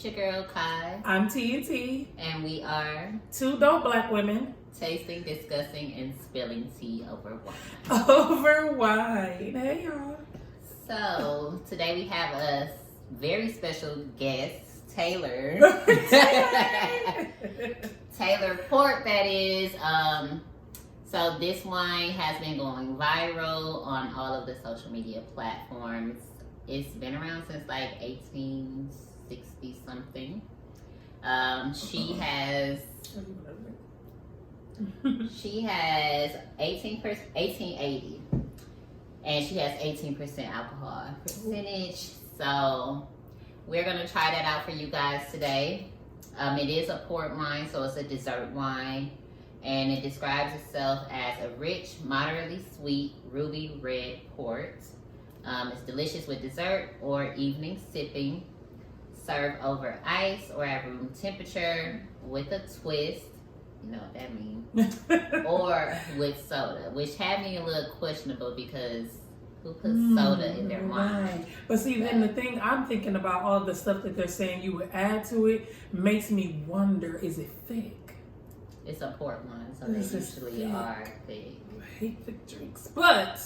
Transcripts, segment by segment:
It's your girl Kai. I'm TNT. And we are two dope black women tasting, discussing, and spilling tea over wine. Over wine. Hey y'all. So today we have a very special guest, Taylor. Taylor Port, that is. So this wine has been going viral on all of the social media platforms. It's been around since like 1860 something. She has 1880, and she has 18% alcohol percentage. So we're gonna try that out for you guys today. It is a port wine, so it's a dessert wine, and it describes itself as a rich, moderately sweet, ruby red port. It's delicious with dessert or evening sipping. Serve over ice or at room temperature with a twist. You know what that means. Or with soda, which had me a little questionable because who puts soda in their wine? But see, then the thing I'm thinking about, all the stuff that they're saying you would add to it, makes me wonder, is it thick? It's a port wine, so they usually are thick. I hate thick drinks, but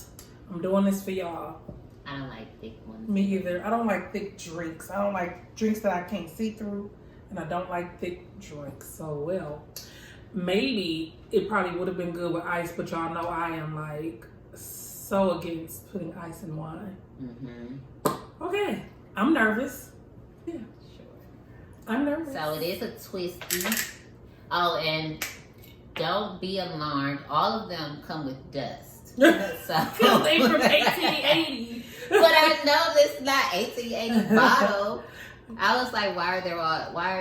I'm doing this for y'all. I don't like thick ones. Me either. I don't like thick drinks. I don't like drinks that I can't see through, and I don't like thick drinks. So, well, maybe it probably would have been good with ice, but y'all know I am like so against putting ice in wine. Mm-hmm. Okay, I'm nervous. Yeah, Sure. I'm nervous. So it is a twisty. Oh, and don't be alarmed. All of them come with dust. So they from 1880. But I know this not 1880 bottle. I was like, why are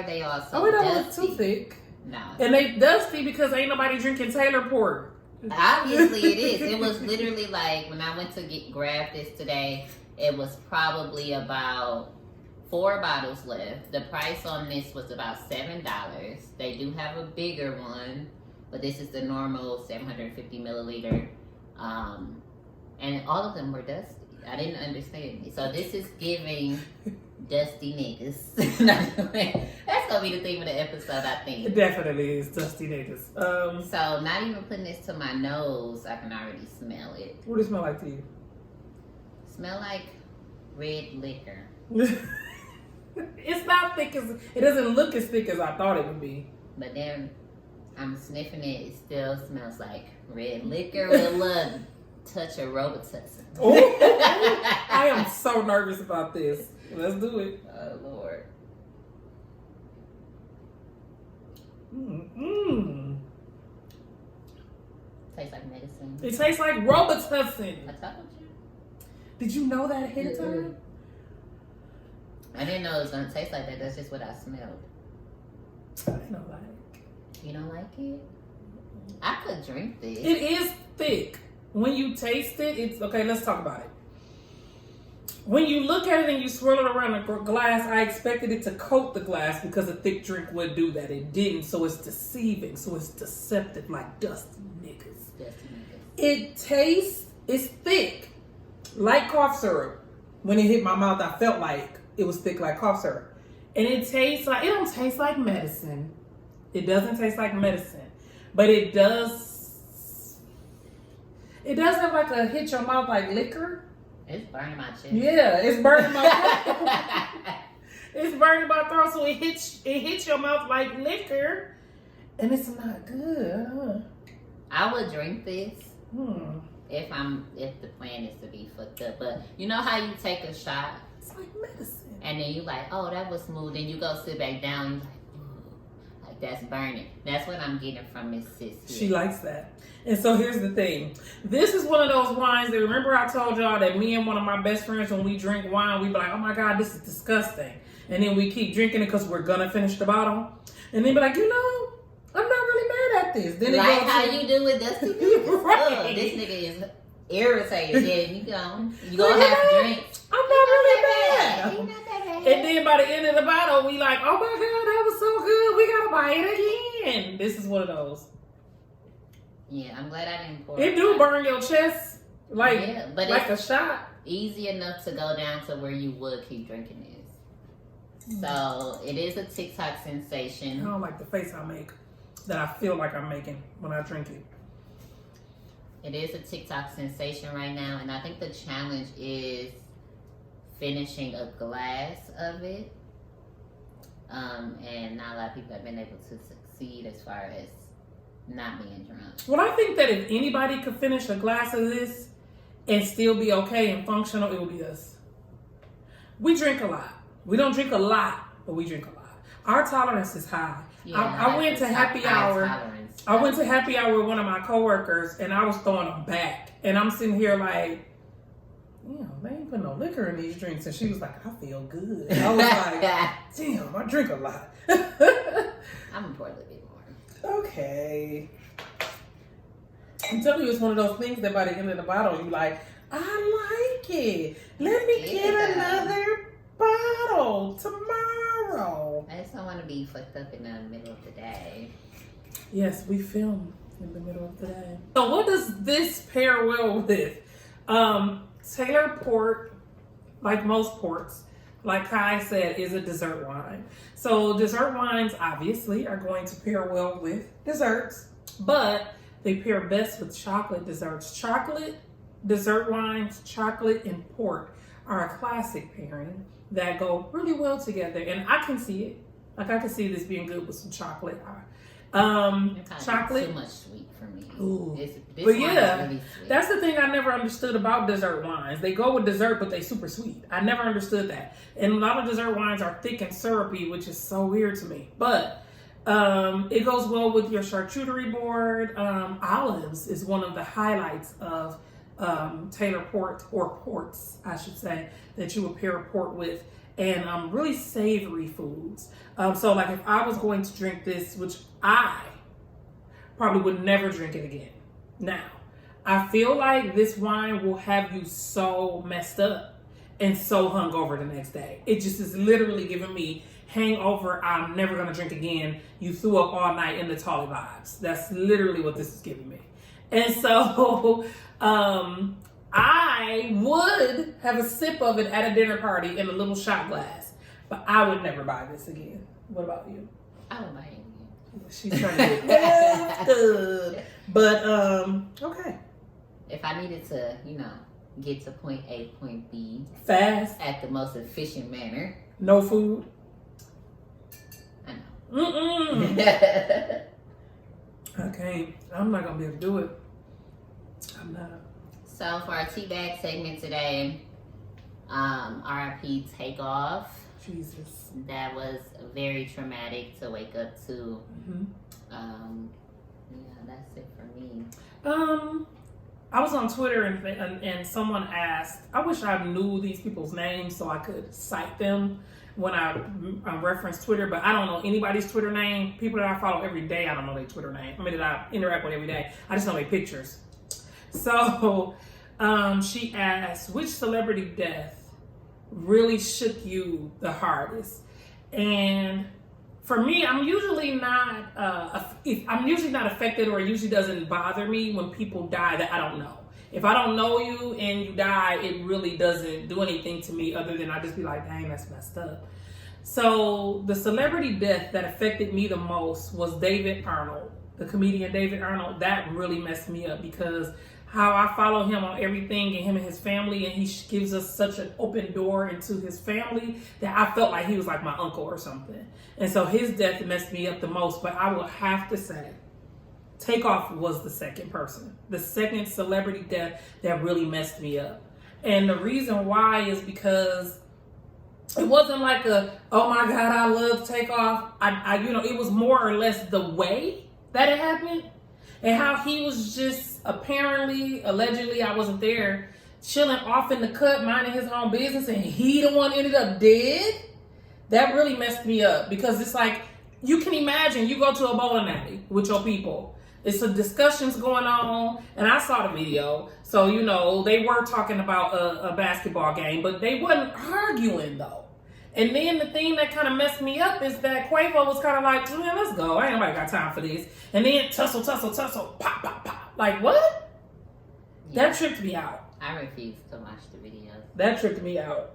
they all so Oh, it don't dusty? look too thick. No. And they dusty because ain't nobody drinking Taylor Port. Obviously it is. It was literally like when I went to grab this today, it was probably about 4 bottles left. The price on this was about $7. They do have a bigger one, but this is the normal 750 milliliter. And all of them were dusty. I didn't understand it. So this is giving dusty niggas. That's gonna be the theme of the episode, I think. It definitely is dusty niggas. So not even putting this to my nose, I can already smell it. What does it smell like to you? Smell like red liquor. It's not thick as, it doesn't look as thick as I thought it would be. But then I'm sniffing it, it still smells like red liquor with a little touch of Robitussin. Oh, I am so nervous about this. Let's do it. Oh, Lord. Tastes like medicine. It tastes like Robitussin. I told you. Did you know that ahead of time? I didn't know it was going to taste like that. That's just what I smelled. I don't like. You don't like it? I could drink this. It is thick. When you taste it, it's okay. Let's talk about it. When you look at it and you swirl it around a glass, I expected it to coat the glass because a thick drink would do that. It didn't, so it's deceiving. So it's deceptive, like dusty niggas. It tastes, it's thick, like cough syrup. When it hit my mouth, I felt like it was thick like cough syrup. And it tastes like, it don't taste like medicine. It doesn't taste like medicine. But it does have like a hit your mouth like liquor. It's burning my chest. Yeah, it's burning my throat. It's burning my throat, so it hits your mouth like liquor. And it's not good, huh? I would drink this if the plan is to be fucked up. But you know how you take a shot? It's like medicine. And then you like, oh, that was smooth. Then you go sit back down. You like, like that's burning. That's what I'm getting from Miss Sis here. She likes that. And so here's the thing. This is one of those wines that, remember I told y'all that me and one of my best friends, when we drink wine, we be like, oh my God, this is disgusting. And then we keep drinking it because we're going to finish the bottle. And then be like, you know, I'm not really mad at this. Then like how you do with Dusty niggas. Right. This nigga is irritated. Yeah, you gonna have to drink. I'm not really mad. He not that bad. And then by the end of the bottle, we like, oh my God, that was so good. We got to buy it again. This is one of those. Yeah, I'm glad I didn't pour It do burn your chest like, but like it's a shot. easy enough to go down to where you would keep drinking this. So it is a TikTok I sensation. don't like the face I make that I feel like I'm making when I drink it. It is a TikTok sensation right now, and I think the challenge is finishing a glass of it. And not a lot of people have been able to succeed as far as not being drunk. Well, I think that if anybody could finish a glass of this and still be okay and functional, it would be us. We drink a lot. We don't drink a lot, but we drink a lot. Our tolerance is high. Yeah, I went to happy hour. Tolerance. I went to happy hour with one of my coworkers, and I was throwing them back. And I'm sitting here like, they ain't put no liquor in these drinks. And she was like, I feel good. And I was like, damn, I drink a lot. I'm gonna pour a little bit more. Okay. I'm telling you, it's one of those things that by the end of the bottle, you like, I like it. Let me get another bottle tomorrow. I just don't want to be fucked up in the middle of the day. Yes, we film in the middle of the day. So what does this pair well with? Taylor Port, like most ports, like Kai said, is a dessert wine. So dessert wines obviously are going to pair well with desserts, but they pair best with chocolate desserts. Chocolate, dessert wines, chocolate, and port are a classic pairing that go really well together. And I can see it. Like I can see this being good with some chocolate. Chocolate. Too much sweet for me. Ooh. This But wine yeah, is really sweet. that's the thing I never understood about dessert wines. They go with dessert, but they super sweet. I never understood that. And a lot of dessert wines are thick and syrupy, which is so weird to me. But it goes well with your charcuterie board. Olives is one of the highlights of Taylor Port, or ports, I should say, that you would pair a port with. And really savory foods. So like if I was going to drink this, which I probably would never drink it again. Now, I feel like this wine will have you so messed up and so hungover the next day. It just is literally giving me hangover, I'm never gonna drink again. You threw up all night in the Tolly vibes. That's literally what this is giving me. And so, I would have a sip of it at a dinner party in a little shot glass, but I would never buy this again. What about you? I don't buy it again. She's trying to get good. But, okay. If I needed to, get to point A, point B Fast. at the most efficient manner, No food. I know. Okay. I'm not going to be able to do it. I'm not. So for our tea bag segment today, RIP Takeoff. Jesus. That was very traumatic to wake up to. Mm-hmm. That's it for me. I was on Twitter and someone asked, I wish I knew these people's names so I could cite them when I reference Twitter, but I don't know anybody's Twitter name. People that I follow every day, I don't know their Twitter name. I mean, that I interact with every day. I just know their pictures. So she asked, which celebrity death really shook you the hardest? And for me, I'm usually not affected, or it usually doesn't bother me when people die that I don't know. If I don't know you and you die, it really doesn't do anything to me other than I just be like, dang, that's messed up. So the celebrity death that affected me the most was David Arnold, the comedian David Arnold. That really messed me up because how I follow him on everything and him and his family, and he gives us such an open door into his family that I felt like he was like my uncle or something. And so his death messed me up the most, but I will have to say Takeoff was the second celebrity death that really messed me up. And the reason why is because it wasn't like oh my God, I love Takeoff. It was more or less the way that it happened and how he was just allegedly, I wasn't there, chilling off in the cut, minding his own business, and he the one ended up dead. That really messed me up because it's like, you can imagine you go to a bowling alley with your people. It's some discussions going on, and I saw the video. So, they were talking about a basketball game, but they wasn't arguing though. And then the thing that kind of messed me up is that Quavo was kind of like, man, let's go. Ain't nobody got time for this. And then tussle, pop, pop, pop. Like, what? Yeah. That tripped me out. I refuse to watch the videos. That tripped me out.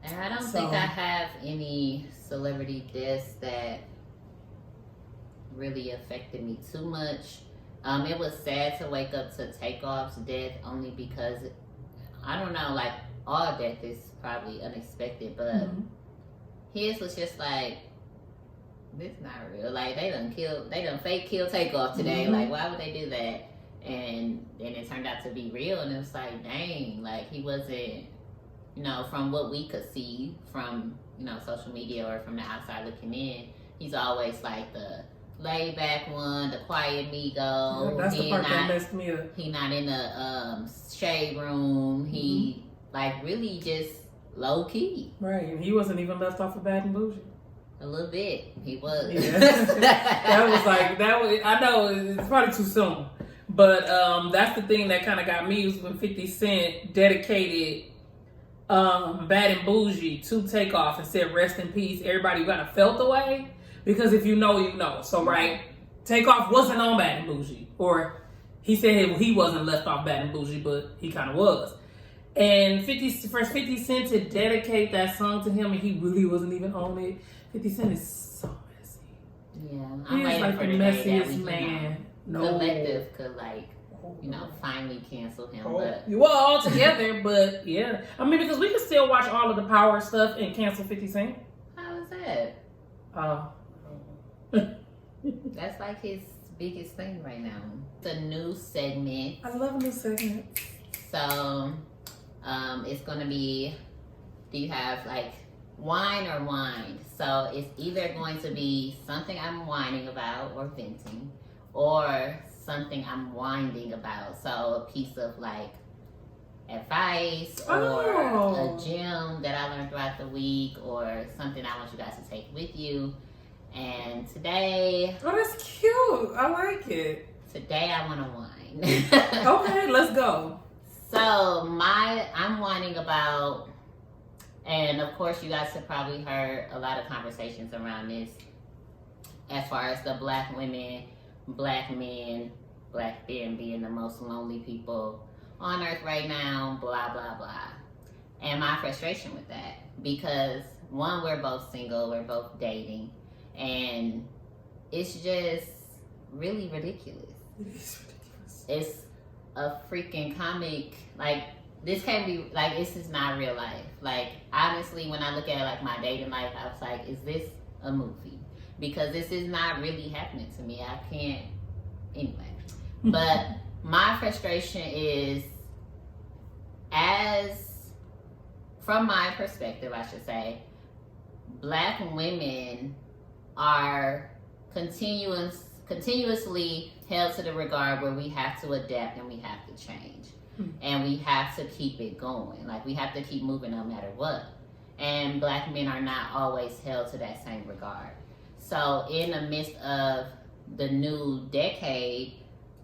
And I don't think I have any celebrity deaths that really affected me too much. It was sad to wake up to Takeoff's death only because, I don't know, like, all death is probably unexpected, but his was just like, this not real. Like, they done fake kill Takeoff today. Like, why would they do that? And then it turned out to be real, and it was like, dang, like, he wasn't, you know, from what we could see from, you know, social media or from the outside looking in, he's always like the laid back one, the quiet Migo. Yeah, that's the part that messed me up. He not in the shade room. He like really just low key. Right, and he wasn't even left off of Bad and Bougie. A little bit, he was. Yeah. that was. I know it's probably too soon, but that's the thing that kind of got me was when 50 Cent dedicated Bad and Bougie to Takeoff and said rest in peace. Everybody kind of felt the way. Because if you know, you know. So, right, Takeoff wasn't on Bad and Bougie. Or he said he wasn't left off Bad and Bougie, but he kind of was. And 50 Cent to dedicate that song to him, and he really wasn't even on it. 50 Cent is so messy. Yeah. He's like the messiest man. Collective could, like, you know, finally cancel him. But well, all together, but yeah. I mean, because we can still watch all of the Power stuff and cancel 50 Cent. How is that? That's like his biggest thing right now. It's a new segment. I love a new segment. So, it's gonna be, do you have like wine or wind? So it's either going to be something I'm whining about or venting, or something I'm winding about. So a piece of like advice or a gem that I learned throughout the week or something I want you guys to take with you. And today... Oh, that's cute. I like it. Today I want to whine. Okay, let's go. So I'm whining about, and of course you guys have probably heard a lot of conversations around this as far as the black women, black men, black men being the most lonely people on earth right now, blah, blah, blah. And my frustration with that, because one, we're both single, we're both dating, and it's just really ridiculous. It is ridiculous. It's a freaking comic. Like, this can't be, like, this is not real life. Like, honestly, when I look at, like, my dating life, I was like, is this a movie? Because this is not really happening to me. I can't, anyway. But my frustration is, from my perspective, I should say, black women are continuously held to the regard where we have to adapt and we have to change. And we have to keep it going. Like, we have to keep moving no matter what. And black men are not always held to that same regard. So in the midst of the new decade,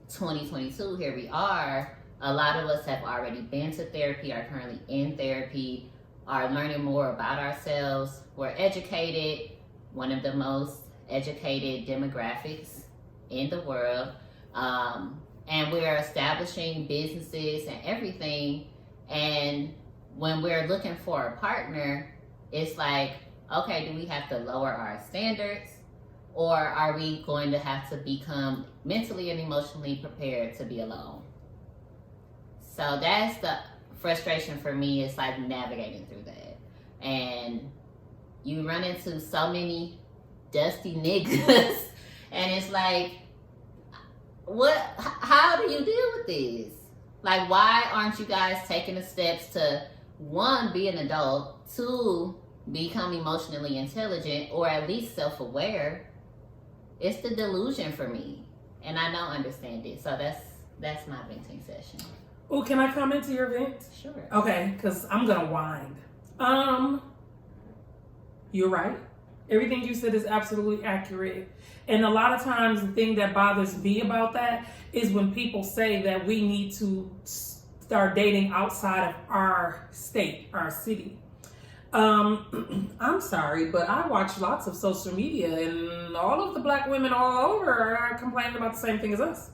2022, here we are, a lot of us have already been to therapy, are currently in therapy, are learning more about ourselves. We're educated, one of the most educated demographics in the world. And we're establishing businesses and everything. And when we're looking for a partner, it's like, okay, do we have to lower our standards? Or are we going to have to become mentally and emotionally prepared to be alone? So that's the frustration for me, is like navigating through that. And you run into so many dusty niggas and it's like, how do you deal with this? Like, why aren't you guys taking the steps to, one, be an adult, two, become emotionally intelligent, or at least self-aware? It's the delusion for me, and I don't understand it. So that's my venting session. Oh, can I comment to your vent? Sure. Okay, because I'm gonna whine. You're right. Everything you said is absolutely accurate. And a lot of times the thing that bothers me about that is when people say that we need to start dating outside of our state, our city. I'm sorry, but I watch lots of social media and all of the black women all over are complaining about the same thing as us.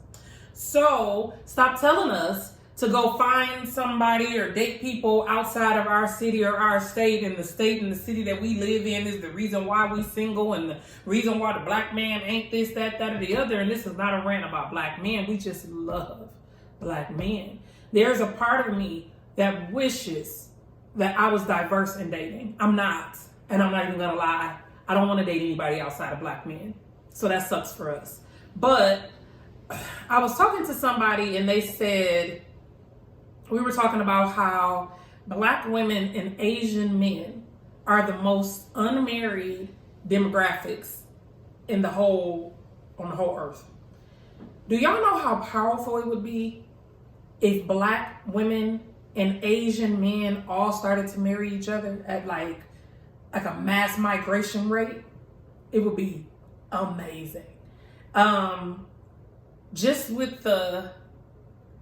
So stop telling us to go find somebody or date people outside of our city or our state, and the state and the city that we live in is the reason why we single and the reason why the black man ain't this, that, or the other. And this is not a rant about black men. We just love black men. There's a part of me that wishes that I was diverse in dating. I'm not. And I'm not even gonna lie. I don't want to date anybody outside of black men. So that sucks for us. But I was talking to somebody and they said, we were talking about how black women and Asian men are the most unmarried demographics on the whole earth. Do y'all know how powerful it would be if black women and Asian men all started to marry each other at like a mass migration rate? It would be amazing. Just with the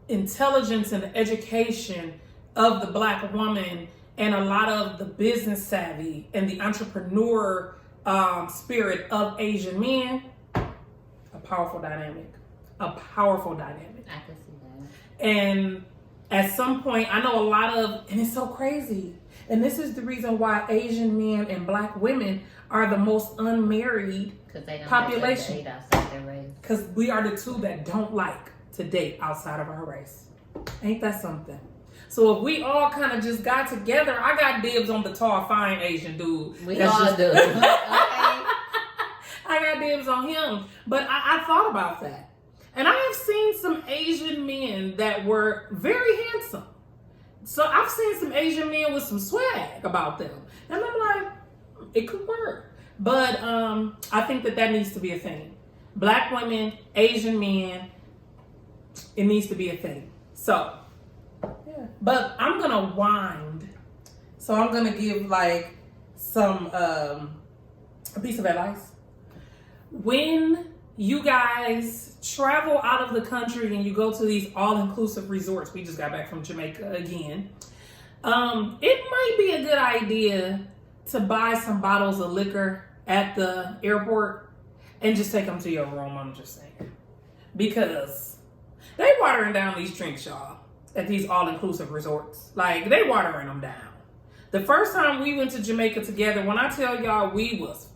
intelligence and the education of the black woman and a lot of the business savvy and the entrepreneur spirit of Asian men, a powerful dynamic. I can see that. And at some point, I know a lot of, and it's so crazy, and this is the reason why Asian men and black women are the most unmarried population. Because we are the two that don't like to date outside of our race. Ain't that something? So if we all kind of just got together, I got dibs on the tall, fine Asian dude. We all do. Okay. I got dibs on him. But I thought about that. And I have seen some Asian men that were very handsome. So I've seen some Asian men with some swag about them. And I'm like, it could work. But I think that needs to be a thing. Black women, Asian men, it needs to be a thing. So, yeah. But I'm going to wind. So I'm going to give like some, a piece of advice. When you guys travel out of the country and you go to these all-inclusive resorts, we just got back from Jamaica again, it might be a good idea to buy some bottles of liquor at the airport and just take them to your room. I'm just saying, because they watering down these drinks, y'all, at these all-inclusive resorts. Like, they watering them down. The first time we went to Jamaica together, when I tell y'all we was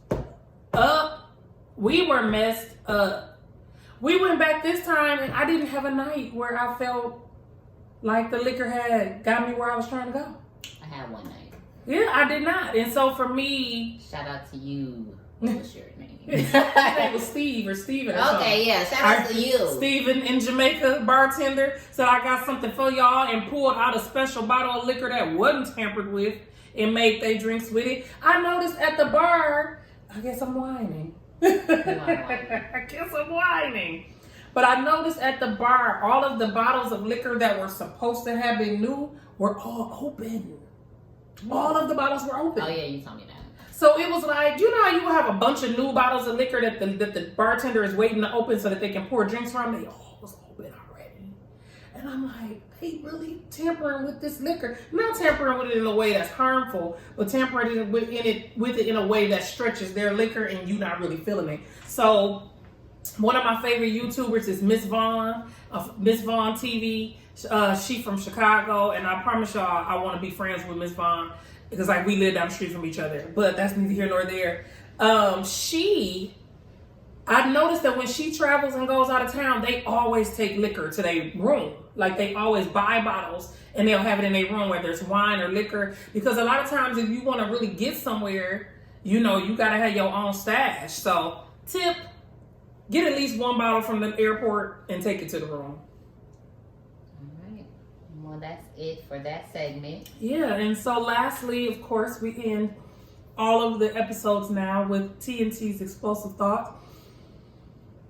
up, we were messed up. We went back this time and I didn't have a night where I felt like the liquor had got me where I was trying to go. I had one night. Yeah, I did not. And so for me... Shout out to you. What's your name? His name was Steve or Steven or something. Okay, yeah. Shout out to you. Steven in Jamaica, bartender, said I got something for y'all and pulled out a special bottle of liquor that wasn't tampered with and made they drinks with it. I noticed at the bar, I guess I'm whining. I guess I'm whining. But I noticed at the bar, all of the bottles of liquor that were supposed to have been new were all open. All of the bottles were open. Oh yeah, you told me that. So it was like, you know how you have a bunch of new bottles of liquor that the bartender is waiting to open so that they can pour drinks from? They all was open already. And I'm like, they really tampering with this liquor. Not tampering with it in a way that's harmful, but tampering with it in a way that stretches their liquor and you not really feeling it. So one of my favorite YouTubers is Miss Vaughn, Miss Vaughn TV. She from Chicago, and I promise y'all I want to be friends with Miss Vaughn because like we live down the street from each other. But that's neither here nor there. I noticed that when she travels and goes out of town, they always take liquor to their room. Like they always buy bottles and they'll have it in their room, whether it's wine or liquor. Because a lot of times if you want to really get somewhere, you know, you got to have your own stash. So tip, get at least one bottle from the airport and take it to the room. All right. Well, that's it for that segment. Yeah, and so lastly, of course, we end all of the episodes now with TNT's Explosive Thought.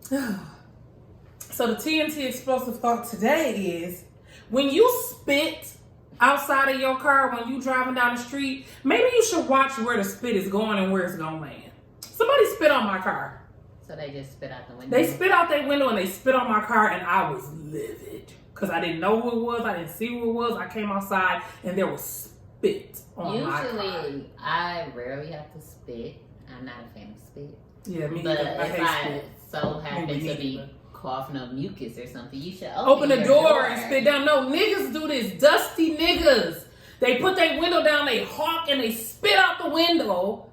So the TNT Explosive Thought today is, when you spit outside of your car when you driving down the street, maybe you should watch where the spit is going and where it's going to land. Somebody spit on my car. So they just spit out the window? They spit out their window and they spit on my car, and I was livid because I didn't know who it was. I didn't see who it was. I came outside and there was spit on my car. Usually, I rarely have to spit. I'm not a fan of spit. Yeah, me but either. if I so happen to be coughing up mucus or something. You should Open the your door and spit down. No, niggas do this. Dusty niggas. They put their window down, they hawk, and they spit out the window.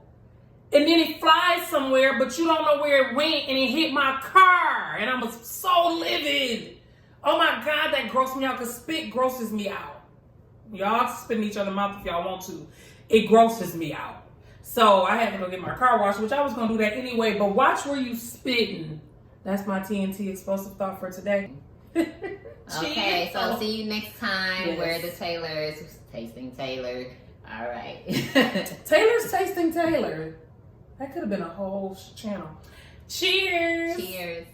And then it flies somewhere, but you don't know where it went, and it hit my car. And I was so livid. Oh my God, that grossed me out, because spit grosses me out. Y'all spit in each other's mouth if y'all want to. It grosses me out. So I had to go get my car washed, which I was going to do that anyway. But watch where you spitting. That's my TNT explosive thought for today. Okay, so see you next time. Yes. We're the Taylors. Tasting Taylor. All right. Taylor's Tasting Taylor. That could have been a whole channel. Cheers. Cheers.